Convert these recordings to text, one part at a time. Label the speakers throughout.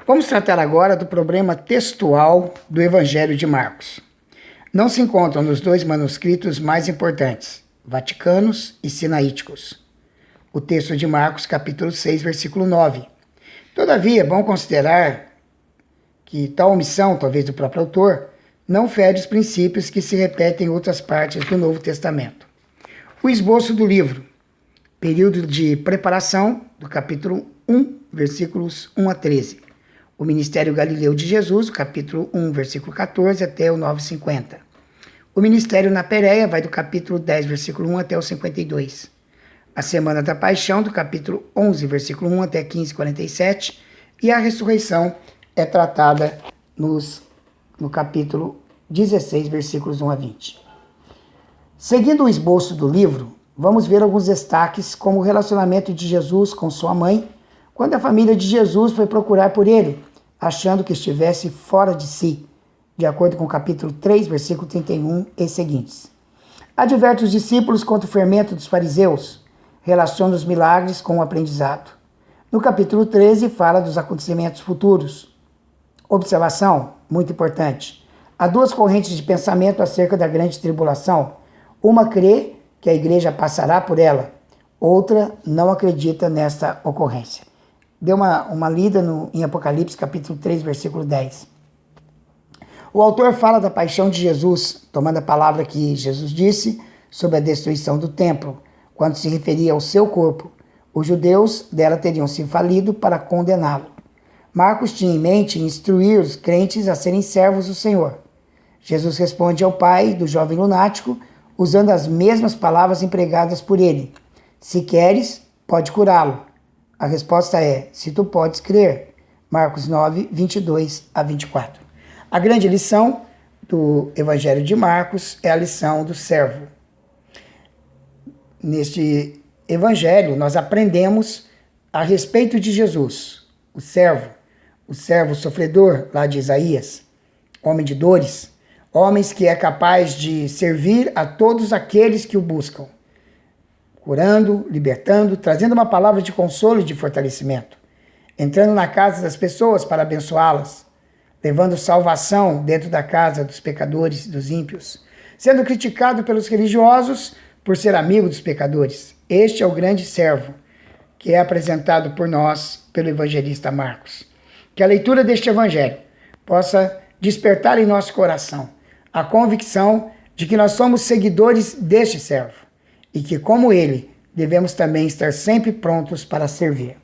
Speaker 1: Vamos tratar agora do problema textual do Evangelho de Marcos. Não se encontram nos dois manuscritos mais importantes, vaticanos e sinaíticos. O texto de Marcos, capítulo 6, versículo 9. Todavia, é bom considerar que tal omissão, talvez do próprio autor, não fere os princípios que se repetem em outras partes do Novo Testamento. O esboço do livro, período de preparação, do capítulo 1, versículos 1 a 13. O Ministério Galileu de Jesus, capítulo 1, versículo 14 até o 9,50. O Ministério na Pérea vai do capítulo 10, versículo 1 até o 52. A Semana da Paixão, do capítulo 11, versículo 1 até 15,47. E a Ressurreição é tratada no capítulo 16, versículos 1 a 20. Seguindo o esboço do livro, vamos ver alguns destaques, como o relacionamento de Jesus com sua mãe, quando a família de Jesus foi procurar por ele, achando que estivesse fora de si, de acordo com o capítulo 3, versículo 31 e seguintes. Adverte os discípulos contra o fermento dos fariseus, relaciona os milagres com o aprendizado. No capítulo 13, fala dos acontecimentos futuros. Observação, muito importante. Há duas correntes de pensamento acerca da grande tribulação. Uma crê que a igreja passará por ela, outra não acredita nesta ocorrência. Dê uma lida em Apocalipse, capítulo 3, versículo 10. O autor fala da paixão de Jesus, tomando a palavra que Jesus disse sobre a destruição do templo, quando se referia ao seu corpo. Os judeus dela teriam se falido para condená-lo. Marcos tinha em mente instruir os crentes a serem servos do Senhor. Jesus responde ao pai do jovem lunático, usando as mesmas palavras empregadas por ele. Se queres, pode curá-lo. A resposta é, se tu podes crer. Marcos 9, 22 a 24. A grande lição do Evangelho de Marcos é a lição do servo. Neste Evangelho, nós aprendemos a respeito de Jesus, o servo sofredor, lá de Isaías, homem de dores, homens que é capaz de servir a todos aqueles que o buscam, curando, libertando, trazendo uma palavra de consolo e de fortalecimento, entrando na casa das pessoas para abençoá-las, levando salvação dentro da casa dos pecadores e dos ímpios, sendo criticado pelos religiosos por ser amigo dos pecadores. Este é o grande servo que é apresentado por nós, pelo evangelista Marcos. Que a leitura deste evangelho possa despertar em nosso coração a convicção de que nós somos seguidores deste servo e que, como ele, devemos também estar sempre prontos para servir.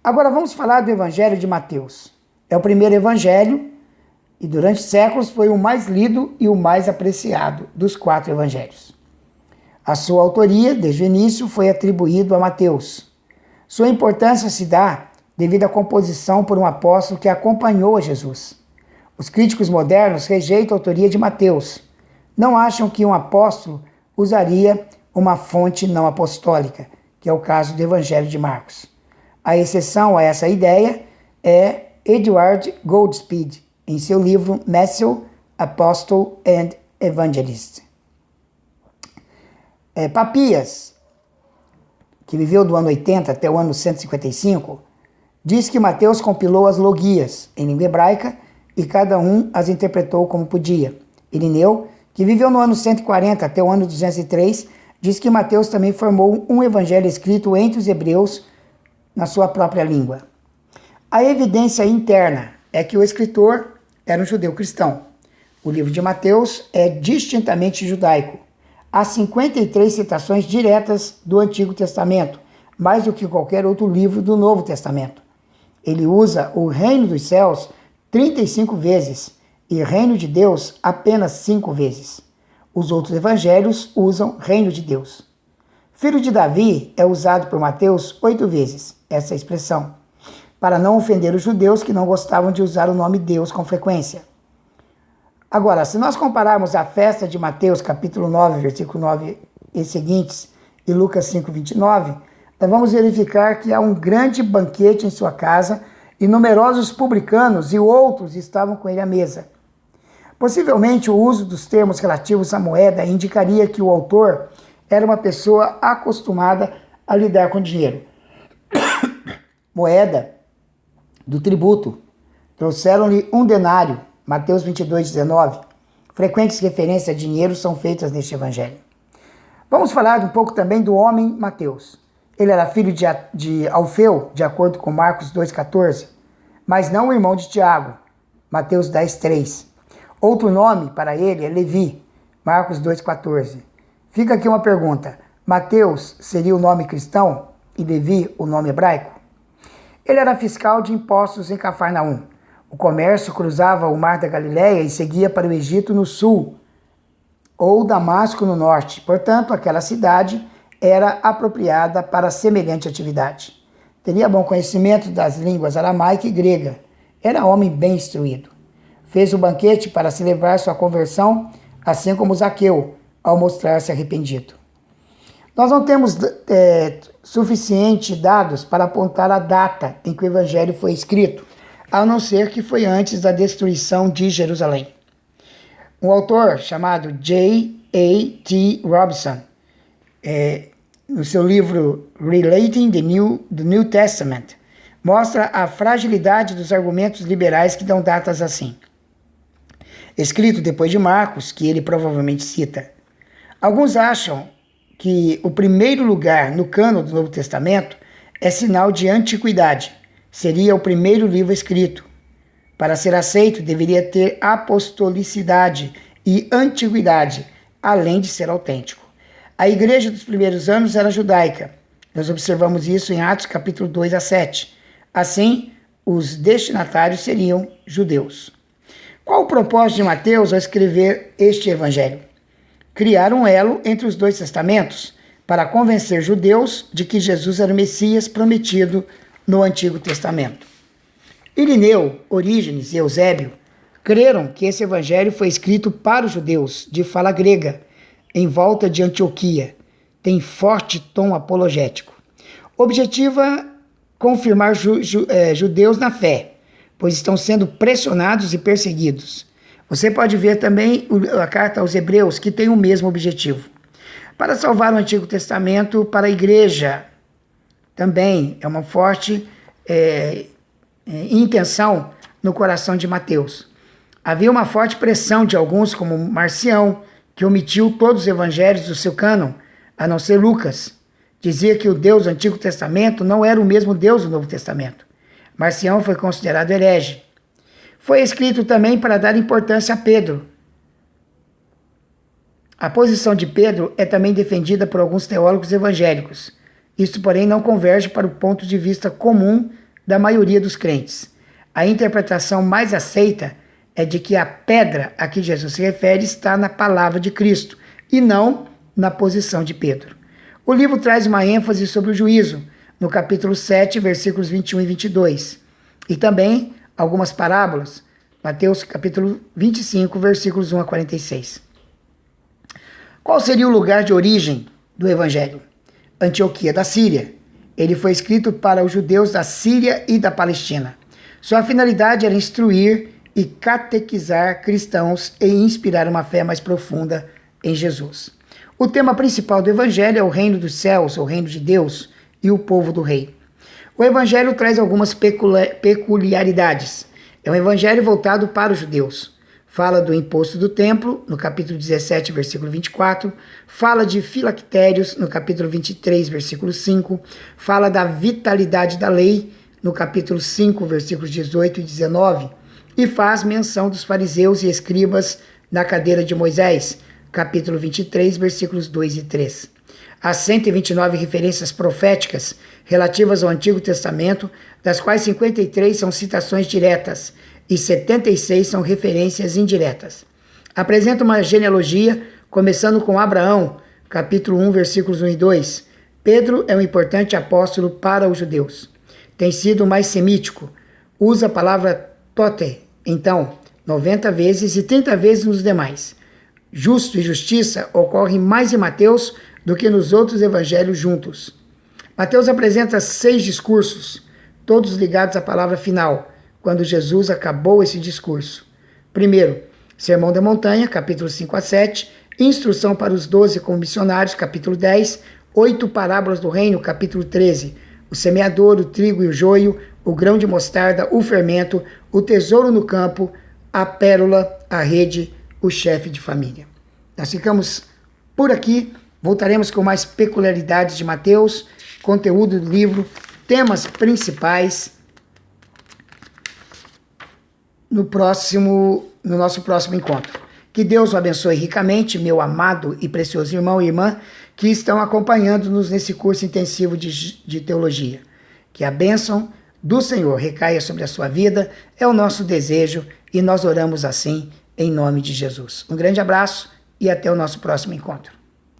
Speaker 1: Agora vamos falar do Evangelho de Mateus. É o primeiro evangelho e durante séculos foi o mais lido e o mais apreciado dos 4 evangelhos. A sua autoria, desde o início, foi atribuído a Mateus. Sua importância se dá devido à composição por um apóstolo que acompanhou a Jesus. Os críticos modernos rejeitam a autoria de Mateus. Não acham que um apóstolo usaria uma fonte não apostólica, que é o caso do Evangelho de Marcos. A exceção a essa ideia é Edward Goldspeed, em seu livro Matthew, Apostle and Evangelist. Papias, que viveu do ano 80 até o ano 155, diz que Mateus compilou as logias em língua hebraica e cada um as interpretou como podia. Irineu, que viveu no ano 140 até o ano 203, diz que Mateus também formou um evangelho escrito entre os hebreus na sua própria língua. A evidência interna é que o escritor era um judeu cristão. O livro de Mateus é distintamente judaico. Há 53 citações diretas do Antigo Testamento, mais do que qualquer outro livro do Novo Testamento. Ele usa o reino dos céus 35 vezes e reino de Deus apenas 5 vezes. Os outros evangelhos usam reino de Deus. Filho de Davi é usado por Mateus 8 vezes, essa expressão, para não ofender os judeus que não gostavam de usar o nome Deus com frequência. Agora, se nós compararmos a festa de Mateus, capítulo 9, versículo 9 e seguintes, e Lucas 5, 29, nós vamos verificar que há um grande banquete em sua casa e numerosos publicanos e outros estavam com ele à mesa. Possivelmente o uso dos termos relativos à moeda indicaria que o autor era uma pessoa acostumada a lidar com dinheiro. Moeda do tributo. Trouxeram-lhe um denário, Mateus 22:19. Frequentes referências a dinheiro são feitas neste evangelho. Vamos falar um pouco também do homem Mateus. Ele era filho de Alfeu, de acordo com Marcos 2,14, mas não o irmão de Tiago, Mateus 10,3. Outro nome para ele é Levi, Marcos 2,14. Fica aqui uma pergunta: Mateus seria o nome cristão e Levi o nome hebraico? Ele era fiscal de impostos em Cafarnaum. O comércio cruzava o mar da Galileia e seguia para o Egito no sul, ou Damasco no norte. Portanto, aquela cidade era apropriada para semelhante atividade. Teria bom conhecimento das línguas aramaica e grega. Era homem bem instruído. Fez o banquete para celebrar sua conversão, assim como Zaqueu, ao mostrar-se arrependido. Nós não temos suficientes dados para apontar a data em que o evangelho foi escrito, a não ser que foi antes da destruição de Jerusalém. Um autor chamado J.A.T. Robson, no seu livro Relating the New Testament, mostra a fragilidade dos argumentos liberais que dão datas assim. Escrito depois de Marcos, que ele provavelmente cita. Alguns acham que o primeiro lugar no cânon do Novo Testamento é sinal de antiguidade. Seria o primeiro livro escrito. Para ser aceito, deveria ter apostolicidade e antiguidade, além de ser autêntico. A igreja dos primeiros anos era judaica. Nós observamos isso em Atos capítulo 2-7. Assim, os destinatários seriam judeus. Qual o propósito de Mateus ao escrever este evangelho? Criar um elo entre os dois testamentos para convencer judeus de que Jesus era o Messias prometido no Antigo Testamento. Irineu, Orígenes e Eusébio creram que esse evangelho foi escrito para os judeus de fala grega, em volta de Antioquia. Tem forte tom apologético. Objetiva confirmar judeus na fé, pois estão sendo pressionados e perseguidos. Você pode ver também a carta aos Hebreus, que tem o mesmo objetivo. Para salvar o Antigo Testamento para a igreja, também é uma forte intenção no coração de Mateus. Havia uma forte pressão de alguns, como Marcião, que omitiu todos os evangelhos do seu cânon, a não ser Lucas. Dizia que o Deus do Antigo Testamento não era o mesmo Deus do Novo Testamento. Marcião foi considerado herege. Foi escrito também para dar importância a Pedro. A posição de Pedro é também defendida por alguns teólogos evangélicos. Isto, porém, não converge para o ponto de vista comum da maioria dos crentes. A interpretação mais aceita é de que a pedra a que Jesus se refere está na palavra de Cristo e não na posição de Pedro. O livro traz uma ênfase sobre o juízo, no capítulo 7, versículos 21 e 22. E também algumas parábolas, Mateus capítulo 25, versículos 1 a 46. Qual seria o lugar de origem do evangelho? Antioquia da Síria. Ele foi escrito para os judeus da Síria e da Palestina. Sua finalidade era instruir e catequizar cristãos e inspirar uma fé mais profunda em Jesus. O tema principal do evangelho é o reino dos céus, o reino de Deus e o povo do rei. O evangelho traz algumas peculiaridades. É um evangelho voltado para os judeus. Fala do imposto do templo, no capítulo 17, versículo 24. Fala de filactérios, no capítulo 23, versículo 5. Fala da vitalidade da lei, no capítulo 5, versículos 18 e 19. E faz menção dos fariseus e escribas na cadeira de Moisés, capítulo 23, versículos 2 e 3. Há 129 referências proféticas relativas ao Antigo Testamento, das quais 53 são citações diretas e 76 são referências indiretas. Apresenta uma genealogia, começando com Abraão, capítulo 1, versículos 1 e 2. Pedro é um importante apóstolo para os judeus. Tem sido mais semítico. Usa a palavra tote, então, 90 vezes e 30 vezes nos demais. Justo e justiça ocorrem mais em Mateus do que nos outros evangelhos juntos. Mateus apresenta 6 discursos, todos ligados à palavra final, quando Jesus acabou esse discurso. Primeiro, Sermão da Montanha, capítulo 5 a 7, Instrução para os 12 como missionários, capítulo 10, 8 parábolas do reino, capítulo 13, o semeador, o trigo e o joio, o grão de mostarda, o fermento, o tesouro no campo, a pérola, a rede, o chefe de família. Nós ficamos por aqui, voltaremos com mais peculiaridades de Mateus, conteúdo do livro, temas principais no nosso próximo encontro. Que Deus o abençoe ricamente, meu amado e precioso irmão e irmã que estão acompanhando-nos nesse curso intensivo de teologia. Que a bênção do Senhor recaia sobre a sua vida, é o nosso desejo e nós oramos assim em nome de Jesus. Um grande abraço e até o nosso próximo encontro.